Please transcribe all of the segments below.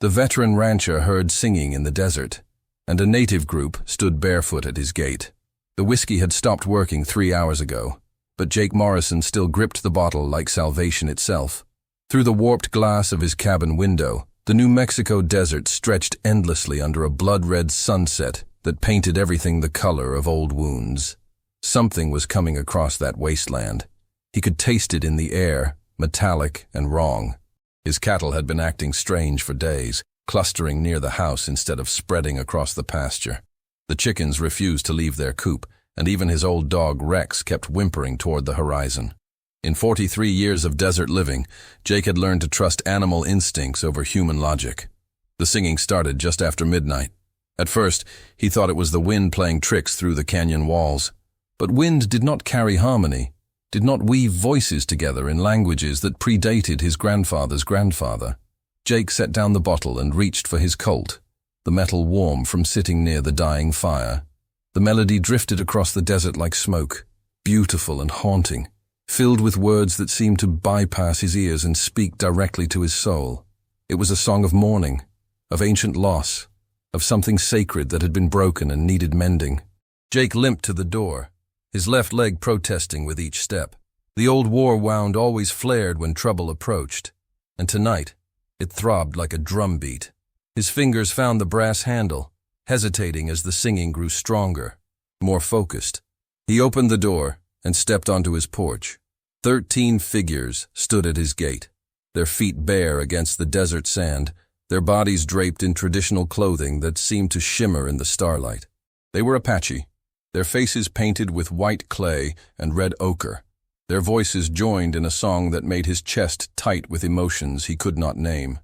The veteran rancher heard singing in the desert, and a native group stood barefoot at his gate. The whiskey had stopped working 3 hours ago, but Jake Morrison still gripped the bottle like salvation itself. Through the warped glass of his cabin window, the New Mexico desert stretched endlessly under a blood-red sunset that painted everything the color of old wounds. Something was coming across that wasteland. He could taste it in the air, metallic and wrong. His cattle had been acting strange for days, clustering near the house instead of spreading across the pasture. The chickens refused to leave their coop, and even his old dog Rex kept whimpering toward the horizon. In 43 years of desert living, Jake had learned to trust animal instincts over human logic. The singing started just after midnight. At first, he thought it was the wind playing tricks through the canyon walls. But wind did not carry harmony, did not weave voices together in languages that predated his grandfather's grandfather. Jake set down the bottle and reached for his Colt, the metal warm from sitting near the dying fire. The melody drifted across the desert like smoke, beautiful and haunting, filled with words that seemed to bypass his ears and speak directly to his soul. It was a song of mourning, of ancient loss, of something sacred that had been broken and needed mending. Jake limped to the door, his left leg protesting with each step. The old war wound always flared when trouble approached, and tonight it throbbed like a drumbeat. His fingers found the brass handle, hesitating as the singing grew stronger, more focused. He opened the door and stepped onto his porch. 13 figures stood at his gate, their feet bare against the desert sand, their bodies draped in traditional clothing that seemed to shimmer in the starlight. They were Apache, their faces painted with white clay and red ochre. Their voices joined in a song that made his chest tight with emotions he could not name.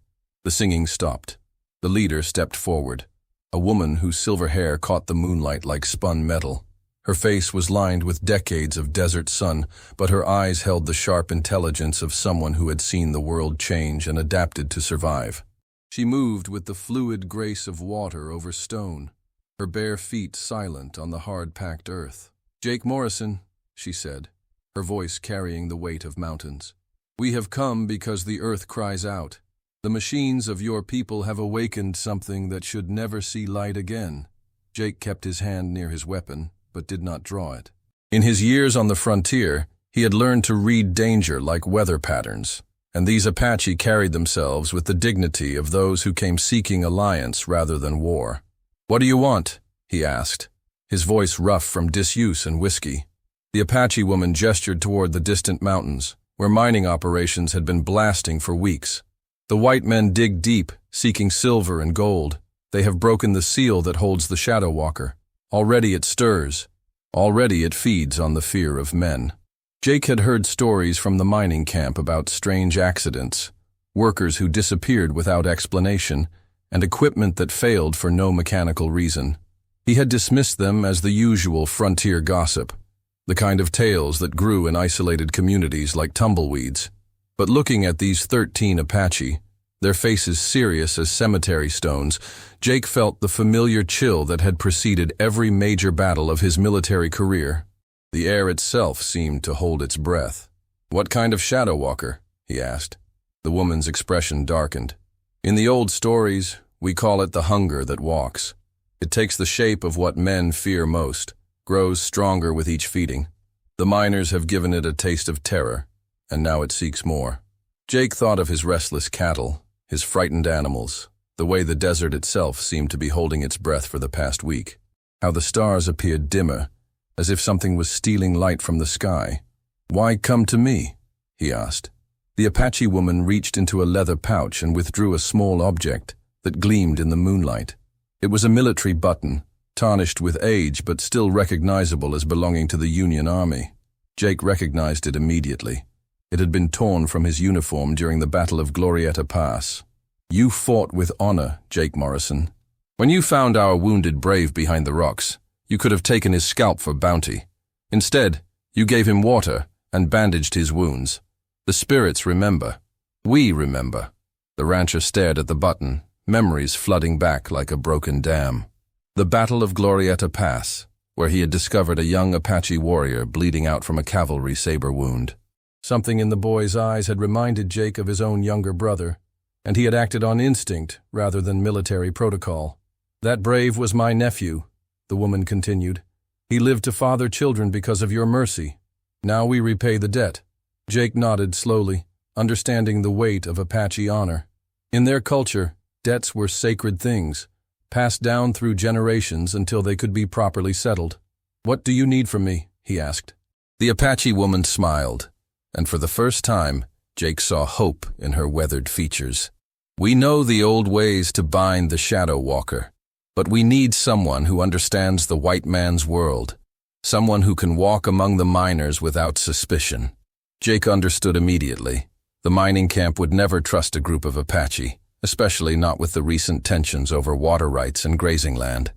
The singing stopped. The leader stepped forward, a woman whose silver hair caught the moonlight like spun metal. Her face was lined with decades of desert sun, but her eyes held the sharp intelligence of someone who had seen the world change and adapted to survive. She moved with the fluid grace of water over stone, her bare feet silent on the hard-packed earth. "Jake Morrison," she said, her voice carrying the weight of mountains. "We have come because the earth cries out. The machines of your people have awakened something that should never see light again." Jake kept his hand near his weapon, but did not draw it. In his years on the frontier, he had learned to read danger like weather patterns, and these Apache carried themselves with the dignity of those who came seeking alliance rather than war. "What do you want?" he asked, his voice rough from disuse and whiskey. The Apache woman gestured toward the distant mountains, where mining operations had been blasting for weeks. "The white men dig deep, seeking silver and gold. They have broken the seal that holds the Shadow Walker. Already it stirs. Already it feeds on the fear of men." Jake had heard stories from the mining camp about strange accidents, workers who disappeared without explanation, and equipment that failed for no mechanical reason. He had dismissed them as the usual frontier gossip, the kind of tales that grew in isolated communities like tumbleweeds. But looking at these 13 Apache, their faces serious as cemetery stones, Jake felt the familiar chill that had preceded every major battle of his military career. The air itself seemed to hold its breath. "What kind of Shadow Walker?" he asked. The woman's expression darkened. "In the old stories, we call it the hunger that walks. It takes the shape of what men fear most, grows stronger with each feeding. The miners have given it a taste of terror, and now it seeks more." Jake thought of his restless cattle, his frightened animals, the way the desert itself seemed to be holding its breath for the past week, how the stars appeared dimmer, as if something was stealing light from the sky. "Why come to me?" he asked. The Apache woman reached into a leather pouch and withdrew a small object that gleamed in the moonlight. It was a military button, tarnished with age but still recognizable as belonging to the Union Army. Jake recognized it immediately. It had been torn from his uniform during the Battle of Glorieta Pass. "You fought with honor, Jake Morrison. When you found our wounded brave behind the rocks, you could have taken his scalp for bounty. Instead, you gave him water and bandaged his wounds. The spirits remember. We remember." The rancher stared at the button, memories flooding back like a broken dam. The Battle of Glorieta Pass, where he had discovered a young Apache warrior bleeding out from a cavalry saber wound. Something in the boy's eyes had reminded Jake of his own younger brother, and he had acted on instinct rather than military protocol. "That brave was my nephew," the woman continued. "He lived to father children because of your mercy. Now we repay the debt." Jake nodded slowly, understanding the weight of Apache honor. In their culture, debts were sacred things, passed down through generations until they could be properly settled. "What do you need from me?" he asked. The Apache woman smiled, and for the first time, Jake saw hope in her weathered features. "We know the old ways to bind the Shadow Walker, but we need someone who understands the white man's world, someone who can walk among the miners without suspicion." Jake understood immediately. The mining camp would never trust a group of Apache, especially not with the recent tensions over water rights and grazing land.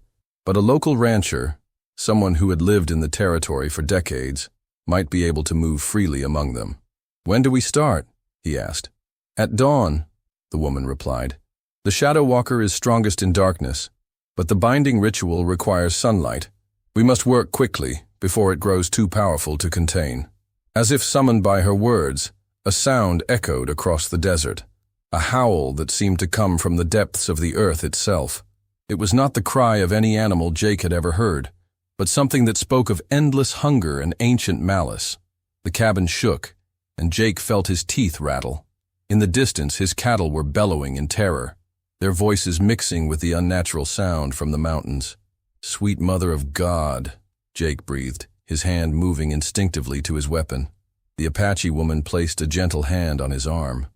But a local rancher, someone who had lived in the territory for decades, might be able to move freely among them. "When do we start?" he asked. "At dawn," the woman replied. "The Shadow Walker is strongest in darkness, but the binding ritual requires sunlight. We must work quickly before it grows too powerful to contain." As if summoned by her words, a sound echoed across the desert, a howl that seemed to come from the depths of the earth itself. It was not the cry of any animal Jake had ever heard, but something that spoke of endless hunger and ancient malice. The cabin shook, and Jake felt his teeth rattle. In the distance, his cattle were bellowing in terror, their voices mixing with the unnatural sound from the mountains. "Sweet Mother of God," Jake breathed, his hand moving instinctively to his weapon. The Apache woman placed a gentle hand on his arm.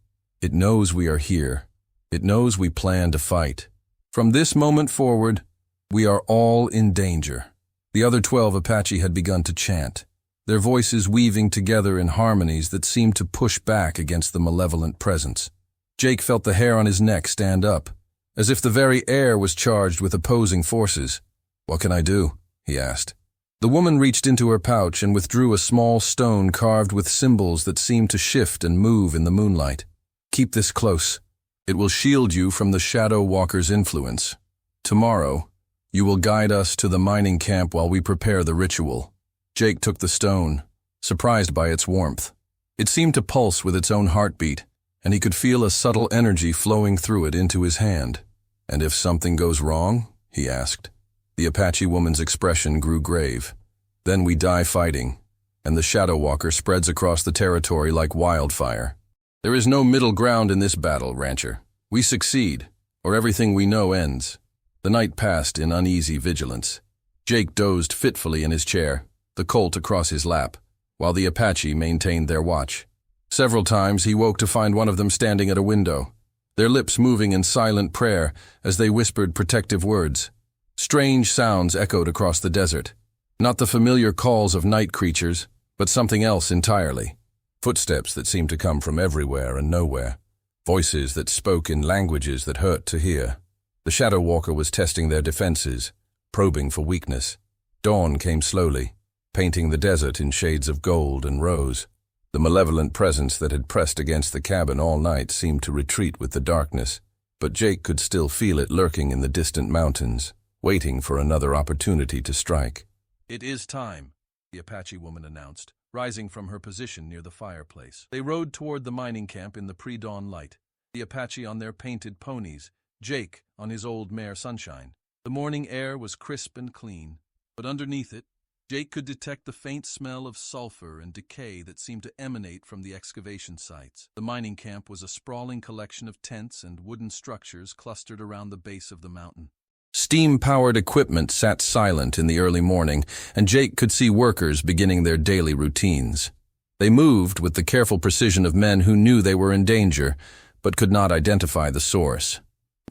"It knows we are here. It knows we plan to fight. From this moment forward, we are all in danger." The other 12 Apache had begun to chant, their voices weaving together in harmonies that seemed to push back against the malevolent presence. Jake felt the hair on his neck stand up, as if the very air was charged with opposing forces. "What can I do?" he asked. The woman reached into her pouch and withdrew a small stone carved with symbols that seemed to shift and move in the moonlight. "Keep this close. It will shield you from the Shadow Walker's influence. Tomorrow, you will guide us to the mining camp while we prepare the ritual." Jake took the stone, surprised by its warmth. It seemed to pulse with its own heartbeat, and he could feel a subtle energy flowing through it into his hand. "And if something goes wrong?" he asked. The Apache woman's expression grew grave. "Then we die fighting, and the Shadow Walker spreads across the territory like wildfire. There is no middle ground in this battle, rancher. We succeed, or everything we know ends." The night passed in uneasy vigilance. Jake dozed fitfully in his chair, the Colt across his lap, while the Apache maintained their watch. Several times he woke to find one of them standing at a window, their lips moving in silent prayer as they whispered protective words. Strange sounds echoed across the desert, not the familiar calls of night creatures, but something else entirely. Footsteps that seemed to come from everywhere and nowhere, voices that spoke in languages that hurt to hear. The Shadow Walker was testing their defenses, probing for weakness. Dawn came slowly, painting the desert in shades of gold and rose. The malevolent presence that had pressed against the cabin all night seemed to retreat with the darkness, but Jake could still feel it lurking in the distant mountains, waiting for another opportunity to strike. "It is time," the Apache woman announced, rising from her position near the fireplace. They rode toward the mining camp in the pre-dawn light, the Apache on their painted ponies, Jake on his old mare Sunshine. The morning air was crisp and clean, but underneath it, Jake could detect the faint smell of sulfur and decay that seemed to emanate from the excavation sites. The mining camp was a sprawling collection of tents and wooden structures clustered around the base of the mountain. Steam-powered equipment sat silent in the early morning, and Jake could see workers beginning their daily routines. They moved with the careful precision of men who knew they were in danger, but could not identify the source.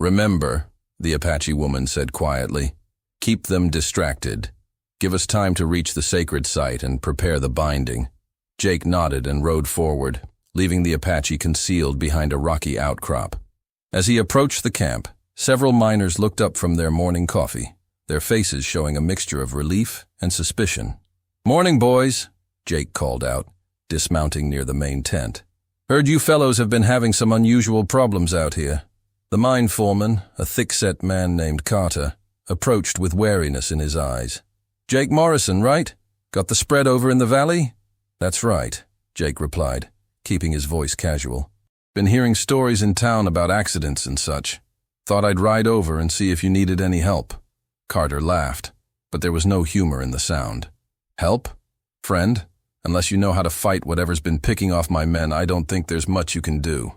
"Remember," the Apache woman said quietly, "keep them distracted. Give us time to reach the sacred site and prepare the binding." Jake nodded and rode forward, leaving the Apache concealed behind a rocky outcrop. As he approached the camp, several miners looked up from their morning coffee, their faces showing a mixture of relief and suspicion. "Morning, boys," Jake called out, dismounting near the main tent. "Heard you fellows have been having some unusual problems out here." The mine foreman, a thick-set man named Carter, approached with wariness in his eyes. "Jake Morrison, right? Got the spread over in the valley?" "That's right," Jake replied, keeping his voice casual. Been hearing stories in town about accidents and such. Thought I'd ride over and see if you needed any help." Carter laughed, but there was no humor in the sound. "Help? Friend? Unless you know how to fight whatever's been picking off my men, I don't think there's much you can do.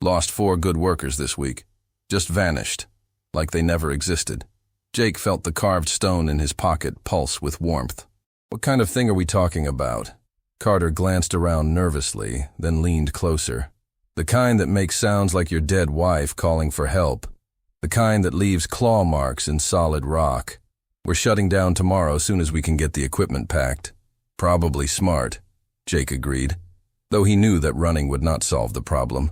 Lost 4 good workers this week. Just vanished. Like they never existed." Jake felt the carved stone in his pocket pulse with warmth. "What kind of thing are we talking about?" Carter glanced around nervously, then leaned closer. "The kind that makes sounds like your dead wife calling for help. The kind that leaves claw marks in solid rock. We're shutting down tomorrow soon as we can get the equipment packed." "Probably smart," Jake agreed, though he knew that running would not solve the problem.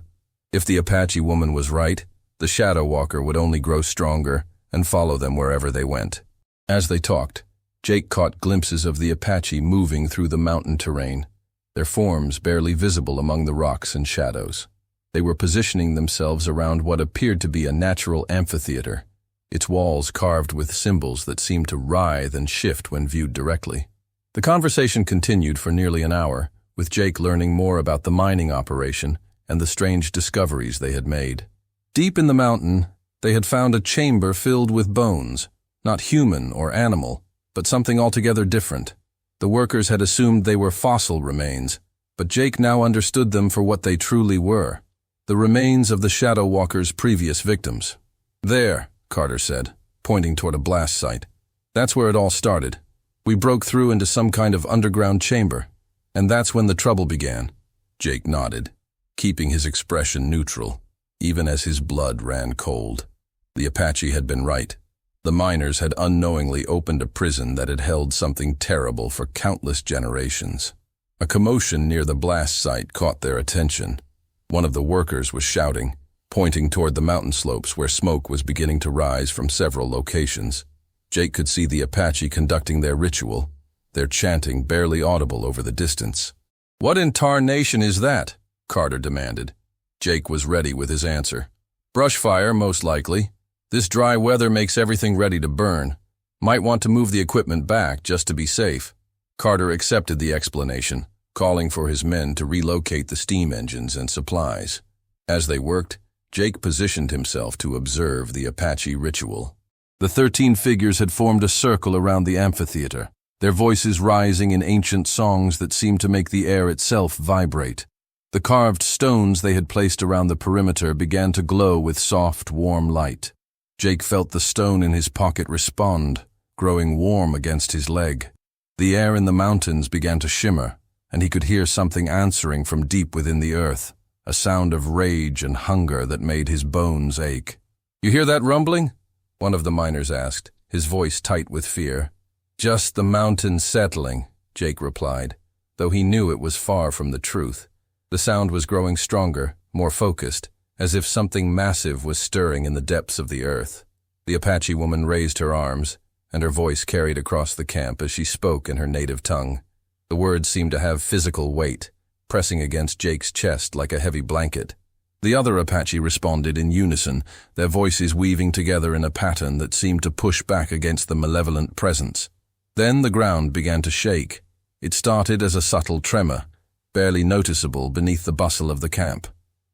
If the Apache woman was right, the Shadow Walker would only grow stronger and follow them wherever they went. As they talked, Jake caught glimpses of the Apache moving through the mountain terrain, their forms barely visible among the rocks and shadows. They were positioning themselves around what appeared to be a natural amphitheater, its walls carved with symbols that seemed to writhe and shift when viewed directly. The conversation continued for nearly an hour, with Jake learning more about the mining operation and the strange discoveries they had made. Deep in the mountain, they had found a chamber filled with bones, not human or animal, but something altogether different. The workers had assumed they were fossil remains, but Jake now understood them for what they truly were. The remains of the Shadow Walker's previous victims. "There," Carter said, pointing toward a blast site. "That's where it all started. We broke through into some kind of underground chamber, and that's when the trouble began." Jake nodded, keeping his expression neutral, even as his blood ran cold. The Apache had been right. The miners had unknowingly opened a prison that had held something terrible for countless generations. A commotion near the blast site caught their attention. One of the workers was shouting, pointing toward the mountain slopes where smoke was beginning to rise from several locations. Jake could see the Apache conducting their ritual, their chanting barely audible over the distance. "What in tarnation is that?" Carter demanded. Jake was ready with his answer. "Brush fire, most likely. This dry weather makes everything ready to burn. Might want to move the equipment back just to be safe." Carter accepted the explanation, calling for his men to relocate the steam engines and supplies. As they worked, Jake positioned himself to observe the Apache ritual. The 13 figures had formed a circle around the amphitheater, their voices rising in ancient songs that seemed to make the air itself vibrate. The carved stones they had placed around the perimeter began to glow with soft, warm light. Jake felt the stone in his pocket respond, growing warm against his leg. The air in the mountains began to shimmer, and he could hear something answering from deep within the earth, a sound of rage and hunger that made his bones ache. "You hear that rumbling?" one of the miners asked, his voice tight with fear. "Just the mountains settling," Jake replied, though he knew it was far from the truth. The sound was growing stronger, more focused, as if something massive was stirring in the depths of the earth. The Apache woman raised her arms, and her voice carried across the camp as she spoke in her native tongue. The words seemed to have physical weight, pressing against Jake's chest like a heavy blanket. The other Apache responded in unison, their voices weaving together in a pattern that seemed to push back against the malevolent presence. Then the ground began to shake. It started as a subtle tremor, barely noticeable beneath the bustle of the camp.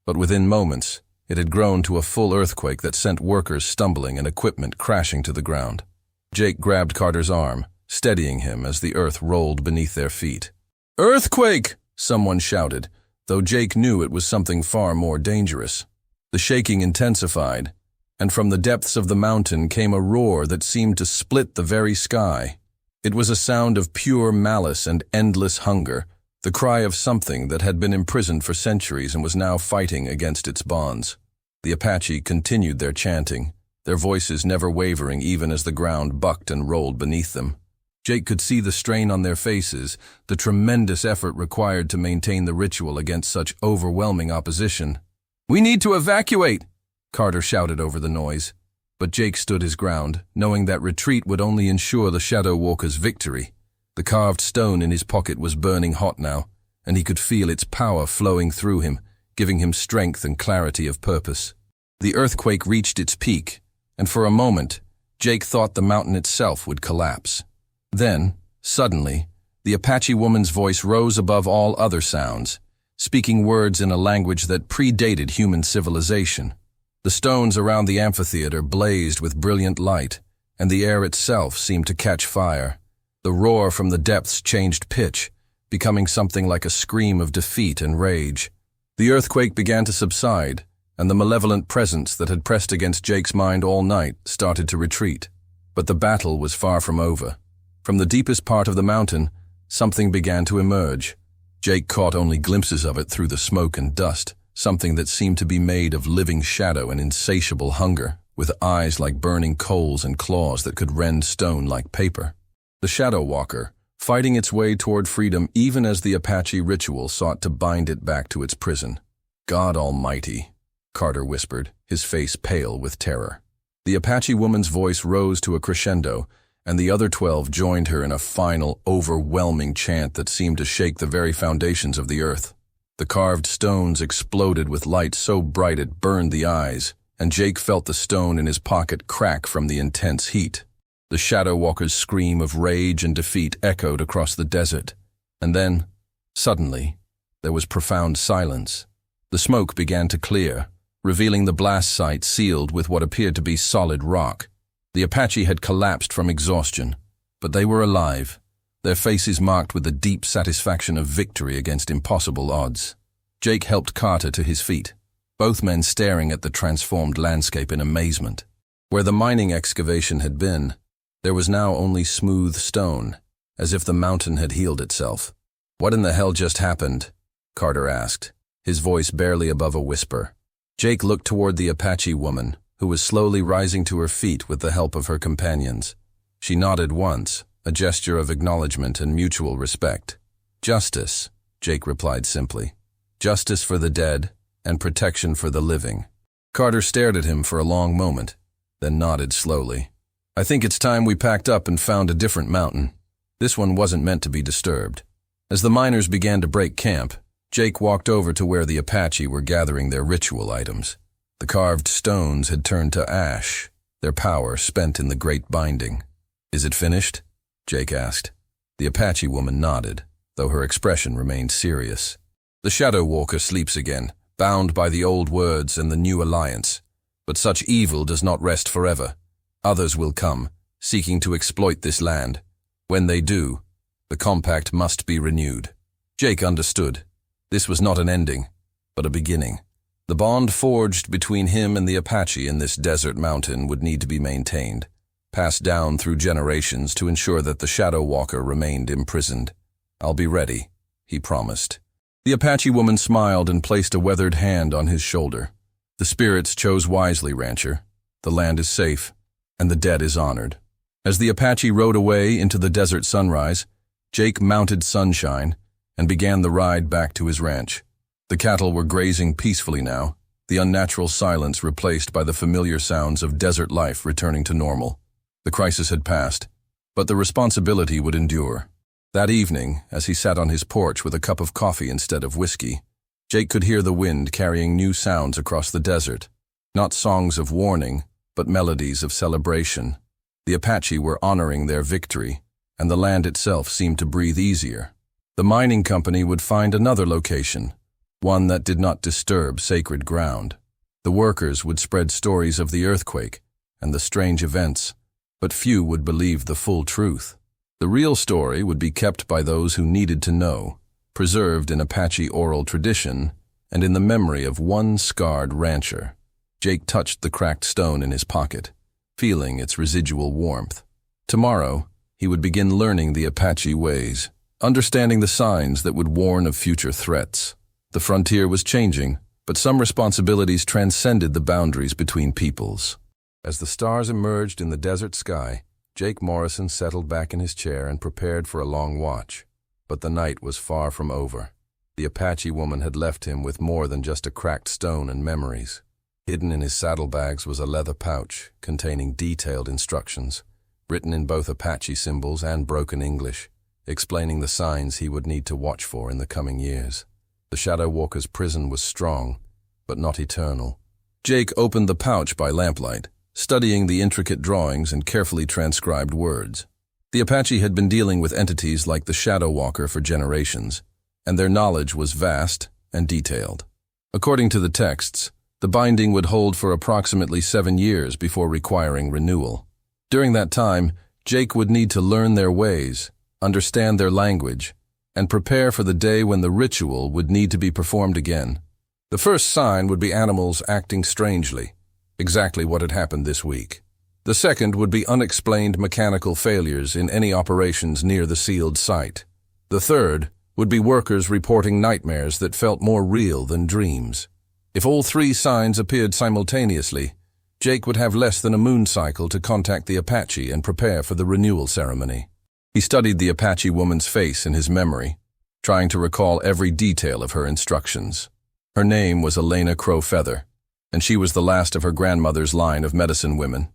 But within moments, it had grown to a full earthquake that sent workers stumbling and equipment crashing to the ground. Jake grabbed Carter's arm, steadying him as the earth rolled beneath their feet. "Earthquake!" someone shouted, though Jake knew it was something far more dangerous. The shaking intensified, and from the depths of the mountain came a roar that seemed to split the very sky. It was a sound of pure malice and endless hunger, the cry of something that had been imprisoned for centuries and was now fighting against its bonds. The Apache continued their chanting, their voices never wavering even as the ground bucked and rolled beneath them. Jake could see the strain on their faces, the tremendous effort required to maintain the ritual against such overwhelming opposition. "We need to evacuate!" Carter shouted over the noise. But Jake stood his ground, knowing that retreat would only ensure the Shadow Walker's victory. The carved stone in his pocket was burning hot now, and he could feel its power flowing through him, giving him strength and clarity of purpose. The earthquake reached its peak, and for a moment, Jake thought the mountain itself would collapse. Then, suddenly, the Apache woman's voice rose above all other sounds, speaking words in a language that predated human civilization. The stones around the amphitheater blazed with brilliant light, and the air itself seemed to catch fire. The roar from the depths changed pitch, becoming something like a scream of defeat and rage. The earthquake began to subside, and the malevolent presence that had pressed against Jake's mind all night started to retreat. But the battle was far from over. From the deepest part of the mountain, something began to emerge. Jake caught only glimpses of it through the smoke and dust, something that seemed to be made of living shadow and insatiable hunger, with eyes like burning coals and claws that could rend stone like paper. The Shadow Walker, fighting its way toward freedom even as the Apache ritual sought to bind it back to its prison. "God Almighty," Carter whispered, his face pale with terror. The Apache woman's voice rose to a crescendo, and the other 12 joined her in a final, overwhelming chant that seemed to shake the very foundations of the earth. The carved stones exploded with light so bright it burned the eyes, and Jake felt the stone in his pocket crack from the intense heat. The Shadow Walker's scream of rage and defeat echoed across the desert, and then, suddenly, there was profound silence. The smoke began to clear, revealing the blast site sealed with what appeared to be solid rock. The Apache had collapsed from exhaustion, but they were alive, their faces marked with the deep satisfaction of victory against impossible odds. Jake helped Carter to his feet, both men staring at the transformed landscape in amazement. Where the mining excavation had been, there was now only smooth stone, as if the mountain had healed itself. "What in the hell just happened?" Carter asked, his voice barely above a whisper. Jake looked toward the Apache woman, who was slowly rising to her feet with the help of her companions. She nodded once, a gesture of acknowledgement and mutual respect. "Justice," Jake replied simply. "Justice for the dead and protection for the living." Carter stared at him for a long moment, then nodded slowly. "I think it's time we packed up and found a different mountain. This one wasn't meant to be disturbed." As the miners began to break camp, Jake walked over to where the Apache were gathering their ritual items. The carved stones had turned to ash, their power spent in the great binding. "Is it finished?" Jake asked. The Apache woman nodded, though her expression remained serious. "The Shadow Walker sleeps again, bound by the old words and the new alliance. But such evil does not rest forever. Others will come, seeking to exploit this land. When they do, the compact must be renewed." Jake understood. This was not an ending, but a beginning. The bond forged between him and the Apache in this desert mountain would need to be maintained, passed down through generations to ensure that the Shadow Walker remained imprisoned. "I'll be ready," he promised. The Apache woman smiled and placed a weathered hand on his shoulder. "The spirits chose wisely, rancher. The land is safe, and the dead is honored." As the Apache rode away into the desert sunrise, Jake mounted Sunshine and began the ride back to his ranch. The cattle were grazing peacefully now, the unnatural silence replaced by the familiar sounds of desert life returning to normal. The crisis had passed, but the responsibility would endure. That evening, as he sat on his porch with a cup of coffee instead of whiskey, Jake could hear the wind carrying new sounds across the desert. Not songs of warning, but melodies of celebration. The Apache were honoring their victory, and the land itself seemed to breathe easier. The mining company would find another location, one that did not disturb sacred ground. The workers would spread stories of the earthquake and the strange events, but few would believe the full truth. The real story would be kept by those who needed to know, preserved in Apache oral tradition and in the memory of one scarred rancher. Jake touched the cracked stone in his pocket, feeling its residual warmth. Tomorrow, he would begin learning the Apache ways, understanding the signs that would warn of future threats. The frontier was changing, but some responsibilities transcended the boundaries between peoples. As the stars emerged in the desert sky, Jake Morrison settled back in his chair and prepared for a long watch. But the night was far from over. The Apache woman had left him with more than just a cracked stone and memories. Hidden in his saddlebags was a leather pouch containing detailed instructions, written in both Apache symbols and broken English, explaining the signs he would need to watch for in the coming years. The Shadow Walker's prison was strong, but not eternal. Jake opened the pouch by lamplight, studying the intricate drawings and carefully transcribed words. The Apache had been dealing with entities like the Shadow Walker for generations, and their knowledge was vast, and detailed. According to the texts, the binding would hold for approximately 7 years before requiring renewal. During that time, Jake would need to learn their ways, understand their language, and prepare for the day when the ritual would need to be performed again. The first sign would be animals acting strangely, exactly what had happened this week. The second would be unexplained mechanical failures in any operations near the sealed site. The third would be workers reporting nightmares that felt more real than dreams. If all 3 signs appeared simultaneously, Jake would have less than a moon cycle to contact the Apache and prepare for the renewal ceremony. He studied the Apache woman's face in his memory, trying to recall every detail of her instructions. Her name was Elena Crowfeather, and she was the last of her grandmother's line of medicine women.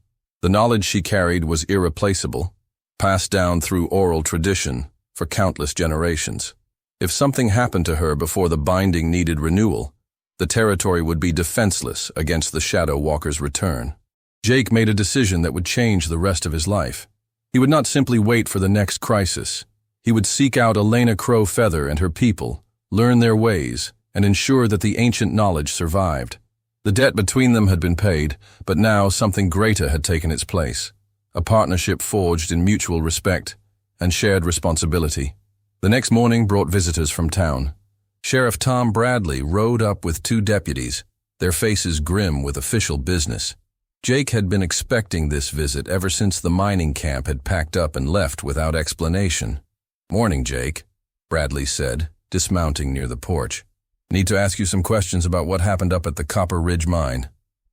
The knowledge she carried was irreplaceable, passed down through oral tradition for countless generations. If something happened to her before the binding needed renewal, the territory would be defenseless against the Shadow Walker's return. Jake made a decision that would change the rest of his life. He would not simply wait for the next crisis. He would seek out Elena Crowfeather and her people, learn their ways, and ensure that the ancient knowledge survived. The debt between them had been paid, but now something greater had taken its place. A partnership forged in mutual respect and shared responsibility. The next morning brought visitors from town. Sheriff Tom Bradley rode up with 2 deputies, their faces grim with official business. Jake had been expecting this visit ever since the mining camp had packed up and left without explanation. "Morning, Jake," Bradley said, dismounting near the porch. "Need to ask you some questions about what happened up at the Copper Ridge mine."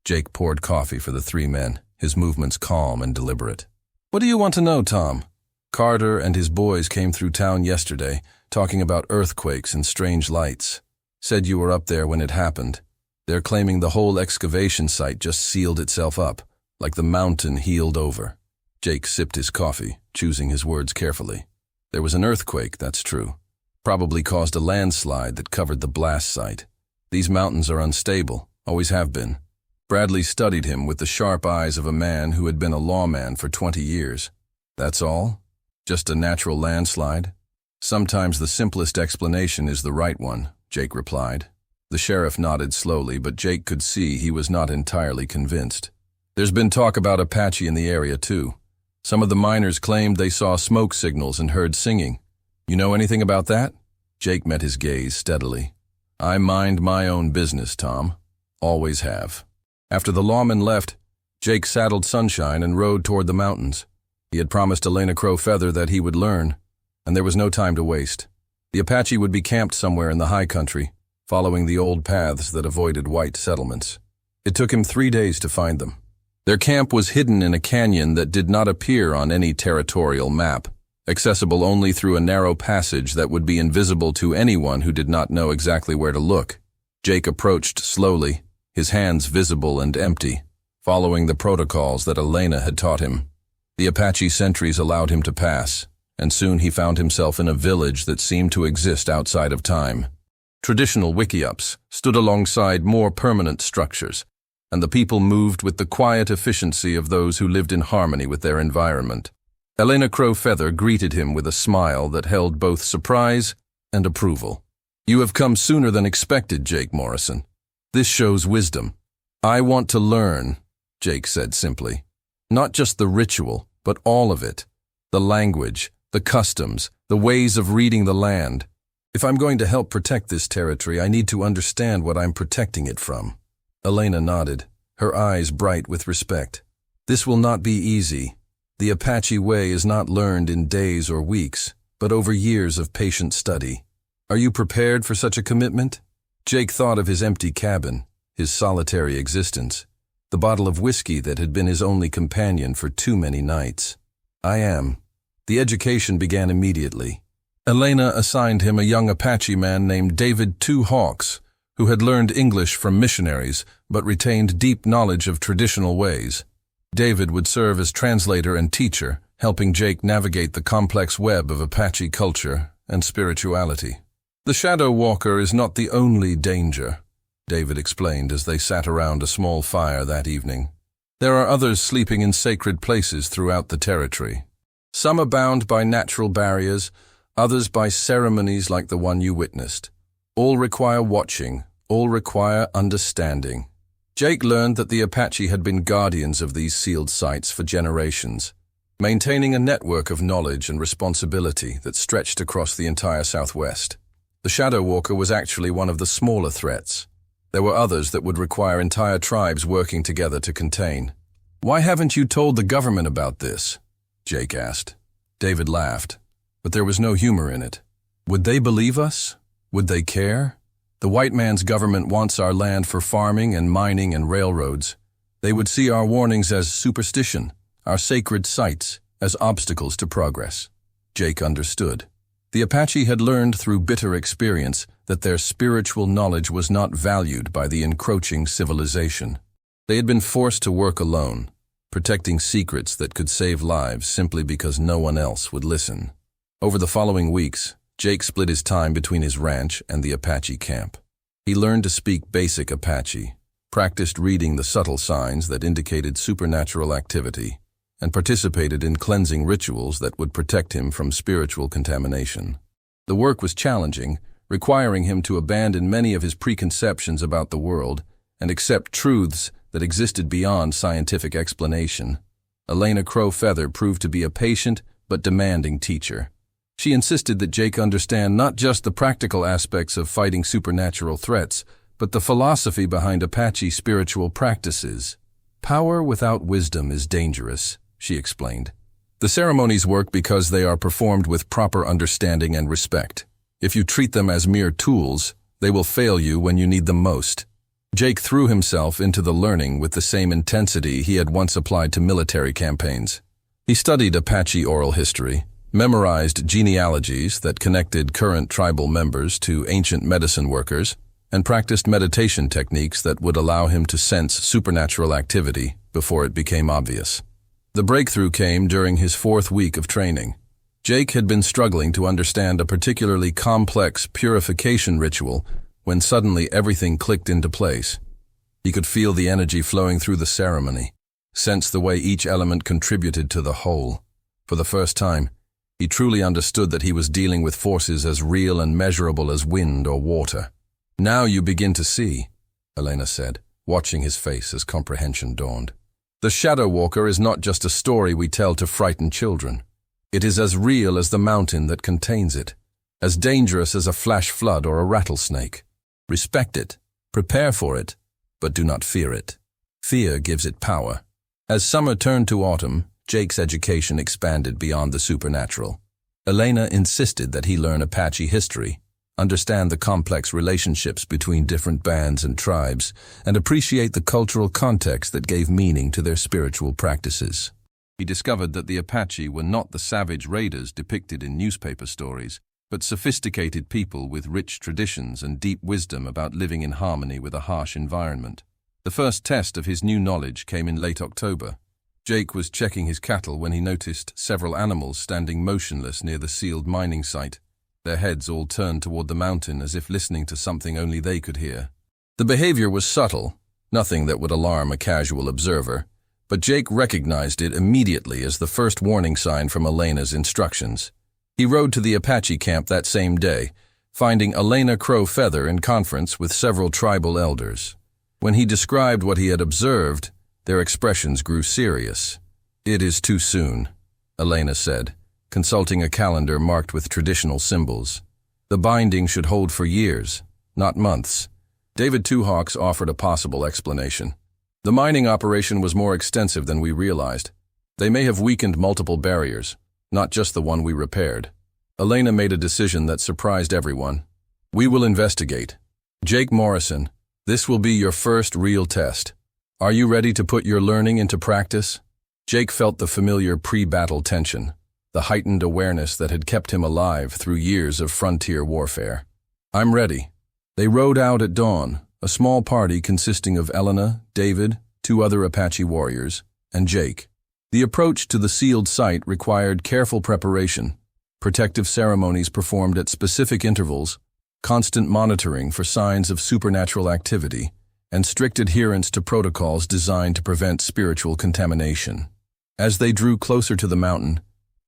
Jake poured coffee for the 3 men, his movements calm and deliberate. "What do you want to know, Tom?" "Carter and his boys came through town yesterday, talking about earthquakes and strange lights. Said you were up there when it happened. They're claiming the whole excavation site just sealed itself up, like the mountain healed over." Jake sipped his coffee, choosing his words carefully. "There was an earthquake, that's true. Probably caused a landslide that covered the blast site. These mountains are unstable, always have been." Bradley studied him with the sharp eyes of a man who had been a lawman for 20 years. "That's all? Just a natural landslide?" "Sometimes the simplest explanation is the right one," Jake replied. The sheriff nodded slowly, but Jake could see he was not entirely convinced. "There's been talk about Apache in the area, too. Some of the miners claimed they saw smoke signals and heard singing. You know anything about that?" Jake met his gaze steadily. "I mind my own business, Tom. Always have." After the lawman left, Jake saddled Sunshine and rode toward the mountains. He had promised Elena Crowfeather that he would learn, and there was no time to waste. The Apache would be camped somewhere in the high country, following the old paths that avoided white settlements. It took him 3 days to find them. Their camp was hidden in a canyon that did not appear on any territorial map, accessible only through a narrow passage that would be invisible to anyone who did not know exactly where to look. Jake approached slowly, his hands visible and empty, following the protocols that Elena had taught him. The Apache sentries allowed him to pass, and soon he found himself in a village that seemed to exist outside of time. Traditional wickiups stood alongside more permanent structures, and the people moved with the quiet efficiency of those who lived in harmony with their environment. Elena Crowfeather greeted him with a smile that held both surprise and approval. "You have come sooner than expected, Jake Morrison. This shows wisdom." "I want to learn," Jake said simply. "Not just the ritual, but all of it. The language, the customs, the ways of reading the land. If I'm going to help protect this territory, I need to understand what I'm protecting it from." Elena nodded, her eyes bright with respect. "This will not be easy. The Apache way is not learned in days or weeks, but over years of patient study. Are you prepared for such a commitment?" Jake thought of his empty cabin, his solitary existence, the bottle of whiskey that had been his only companion for too many nights. "I am." The education began immediately. Elena assigned him a young Apache man named David Two Hawks, who had learned English from missionaries but retained deep knowledge of traditional ways. David would serve as translator and teacher, helping Jake navigate the complex web of Apache culture and spirituality. "The Shadow Walker is not the only danger," David explained as they sat around a small fire that evening. "There are others sleeping in sacred places throughout the territory. Some are bound by natural barriers, others by ceremonies like the one you witnessed. All require watching, all require understanding. Jake learned that the Apache had been guardians of these sealed sites for generations, maintaining a network of knowledge and responsibility that stretched across the entire Southwest. The Shadow Walker was actually one of the smaller threats. There were others that would require entire tribes working together to contain. "Why haven't you told the government about this?" Jake asked. David laughed, but there was no humor in it. Would they believe us? Would they care? The white man's government wants our land for farming and mining and railroads. They would see our warnings as superstition, our sacred sites as obstacles to progress. Jake understood. The Apache had learned through bitter experience that their spiritual knowledge was not valued by the encroaching civilization. They had been forced to work alone, protecting secrets that could save lives simply because no one else would listen. Over the following weeks, Jake split his time between his ranch and the Apache camp. He learned to speak basic Apache, practiced reading the subtle signs that indicated supernatural activity, and participated in cleansing rituals that would protect him from spiritual contamination. The work was challenging, requiring him to abandon many of his preconceptions about the world and accept truths that existed beyond scientific explanation. Elena Crow Feather proved to be a patient but demanding teacher. She insisted that Jake understand not just the practical aspects of fighting supernatural threats, but the philosophy behind Apache spiritual practices. "Power without wisdom is dangerous," she explained. "The ceremonies work because they are performed with proper understanding and respect. If you treat them as mere tools, they will fail you when you need them most." Jake threw himself into the learning with the same intensity he had once applied to military campaigns. He studied Apache oral history, memorized genealogies that connected current tribal members to ancient medicine workers, and practiced meditation techniques that would allow him to sense supernatural activity before it became obvious. The breakthrough came during his 4th week of training. Jake had been struggling to understand a particularly complex purification ritual when suddenly everything clicked into place. He could feel the energy flowing through the ceremony, sense the way each element contributed to the whole. For the first time, he truly understood that he was dealing with forces as real and measurable as wind or water. "Now you begin to see," Elena said, watching his face as comprehension dawned. "The Shadow Walker is not just a story we tell to frighten children. It is as real as the mountain that contains it, as dangerous as a flash flood or a rattlesnake. Respect it, prepare for it, but do not fear it. Fear gives it power." As summer turned to autumn, Jake's education expanded beyond the supernatural. Elena insisted that he learn Apache history, understand the complex relationships between different bands and tribes, and appreciate the cultural context that gave meaning to their spiritual practices. He discovered that the Apache were not the savage raiders depicted in newspaper stories, but sophisticated people with rich traditions and deep wisdom about living in harmony with a harsh environment. The first test of his new knowledge came in late October. Jake was checking his cattle when he noticed several animals standing motionless near the sealed mining site, their heads all turned toward the mountain as if listening to something only they could hear. The behavior was subtle, nothing that would alarm a casual observer, but Jake recognized it immediately as the first warning sign from Elena's instructions. He rode to the Apache camp that same day, finding Elena Crow Feather in conference with several tribal elders. When he described what he had observed, their expressions grew serious. "It is too soon," Elena said, consulting a calendar marked with traditional symbols. "The binding should hold for years, not months." David Two Hawks offered a possible explanation. "The mining operation was more extensive than we realized. They may have weakened multiple barriers, not just the one we repaired." Elena made a decision that surprised everyone. "We will investigate. Jake Morrison, this will be your first real test. Are you ready to put your learning into practice?" Jake felt the familiar pre-battle tension, the heightened awareness that had kept him alive through years of frontier warfare. "I'm ready." They rode out at dawn, a small party consisting of Elena, David, 2 other Apache warriors, and Jake. The approach to the sealed site required careful preparation, protective ceremonies performed at specific intervals, constant monitoring for signs of supernatural activity, and strict adherence to protocols designed to prevent spiritual contamination. As they drew closer to the mountain,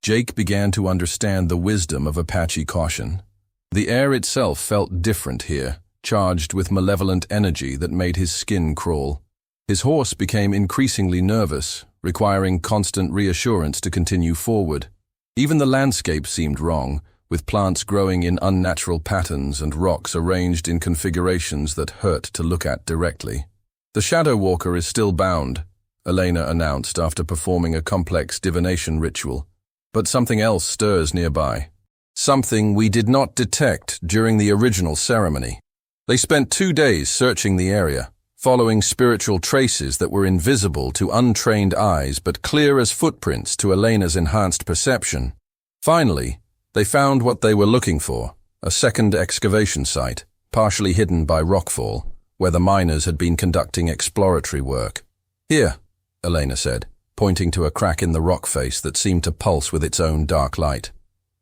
Jake began to understand the wisdom of Apache caution. The air itself felt different here, charged with malevolent energy that made his skin crawl. His horse became increasingly nervous, requiring constant reassurance to continue forward. Even the landscape seemed wrong, with plants growing in unnatural patterns and rocks arranged in configurations that hurt to look at directly. "The Shadow Walker is still bound," Elena announced after performing a complex divination ritual. "But something else stirs nearby. Something we did not detect during the original ceremony." They spent 2 days searching the area, following spiritual traces that were invisible to untrained eyes but clear as footprints to Elena's enhanced perception. Finally, they found what they were looking for, a second excavation site, partially hidden by rockfall, where the miners had been conducting exploratory work. "Here," Elena said, pointing to a crack in the rock face that seemed to pulse with its own dark light.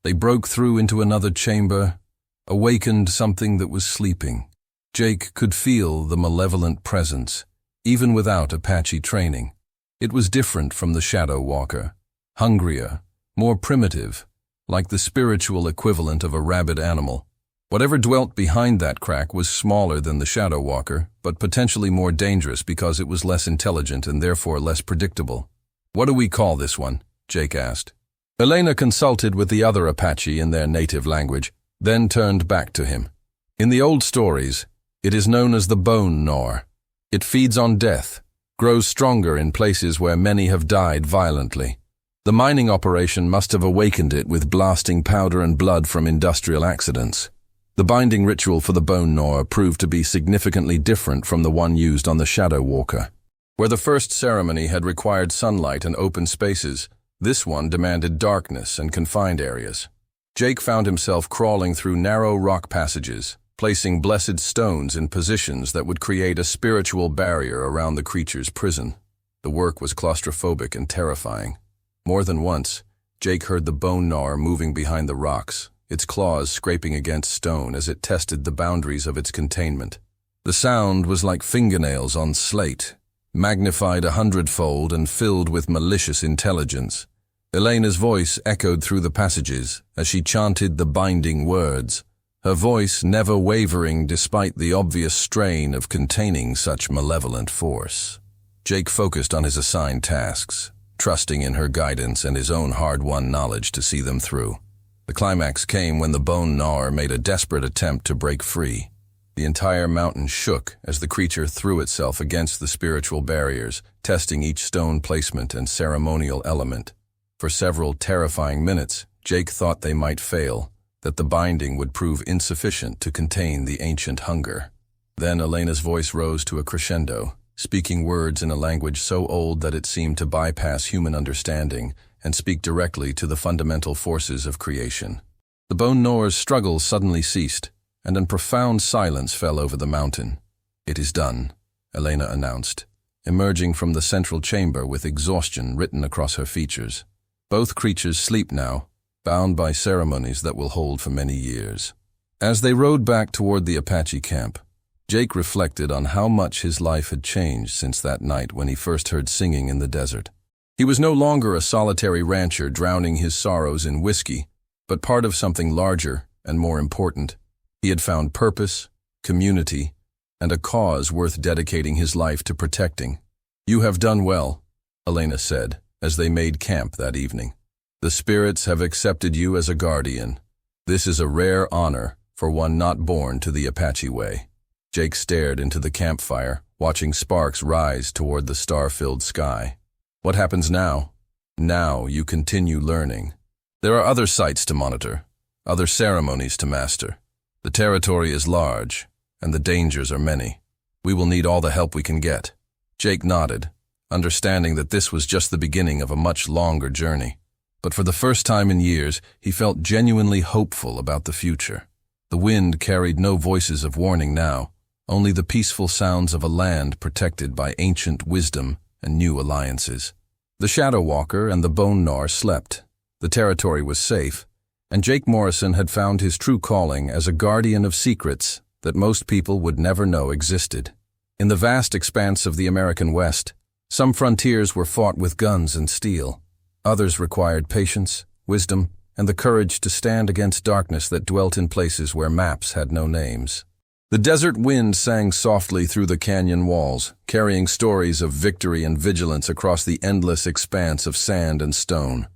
They broke through into another chamber, awakened something that was sleeping. Jake could feel the malevolent presence, even without Apache training. It was different from the Shadow Walker, hungrier, more primitive, like the spiritual equivalent of a rabid animal. Whatever dwelt behind that crack was smaller than the Shadow Walker, but potentially more dangerous because it was less intelligent and therefore less predictable. "What do we call this one?" Jake asked. Elena consulted with the other Apache in their native language, then turned back to him. "In the old stories, it is known as the bone gnawer. It feeds on death, grows stronger in places where many have died violently. The mining operation must have awakened it with blasting powder and blood from industrial accidents. The binding ritual for the bone gnawer proved to be significantly different from the one used on the Shadow Walker. Where the first ceremony had required sunlight and open spaces, this one demanded darkness and confined areas. Jake found himself crawling through narrow rock passages, placing blessed stones in positions that would create a spiritual barrier around the creature's prison. The work was claustrophobic and terrifying. More than once, Jake heard the bone gnawer moving behind the rocks, its claws scraping against stone as it tested the boundaries of its containment. The sound was like fingernails on slate, magnified 100-fold and filled with malicious intelligence. Elena's voice echoed through the passages as she chanted the binding words, her voice never wavering despite the obvious strain of containing such malevolent force. Jake focused on his assigned tasks, trusting in her guidance and his own hard-won knowledge to see them through. The climax came when the bone gnawer made a desperate attempt to break free. The entire mountain shook as the creature threw itself against the spiritual barriers, testing each stone placement and ceremonial element. For several terrifying minutes, Jake thought they might fail, that the binding would prove insufficient to contain the ancient hunger. Then Elena's voice rose to a crescendo, speaking words in a language so old that it seemed to bypass human understanding and speak directly to the fundamental forces of creation. The bone gnawer's struggles suddenly ceased, and a profound silence fell over the mountain. "It is done," Elena announced, emerging from the central chamber with exhaustion written across her features. "Both creatures sleep now, bound by ceremonies that will hold for many years." As they rode back toward the Apache camp, Jake reflected on how much his life had changed since that night when he first heard singing in the desert. He was no longer a solitary rancher drowning his sorrows in whiskey, but part of something larger and more important. He had found purpose, community, and a cause worth dedicating his life to protecting. "You have done well," Elena said, as they made camp that evening. "The spirits have accepted you as a guardian. This is a rare honor for one not born to the Apache way." Jake stared into the campfire, watching sparks rise toward the star-filled sky. "What happens now?" "Now you continue learning. There are other sites to monitor, other ceremonies to master. The territory is large, and the dangers are many. We will need all the help we can get." Jake nodded, understanding that this was just the beginning of a much longer journey. But for the first time in years, he felt genuinely hopeful about the future. The wind carried no voices of warning now, only the peaceful sounds of a land protected by ancient wisdom and new alliances. The Shadow Walker and the bone gnawer slept. The territory was safe, and Jake Morrison had found his true calling as a guardian of secrets that most people would never know existed. In the vast expanse of the American West, some frontiers were fought with guns and steel. Others required patience, wisdom, and the courage to stand against darkness that dwelt in places where maps had no names. The desert wind sang softly through the canyon walls, carrying stories of victory and vigilance across the endless expanse of sand and stone.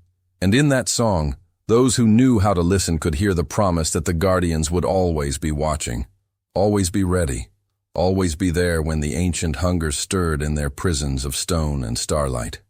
And in that song, those who knew how to listen could hear the promise that the guardians would always be watching, always be ready, always be there when the ancient hunger stirred in their prisons of stone and starlight.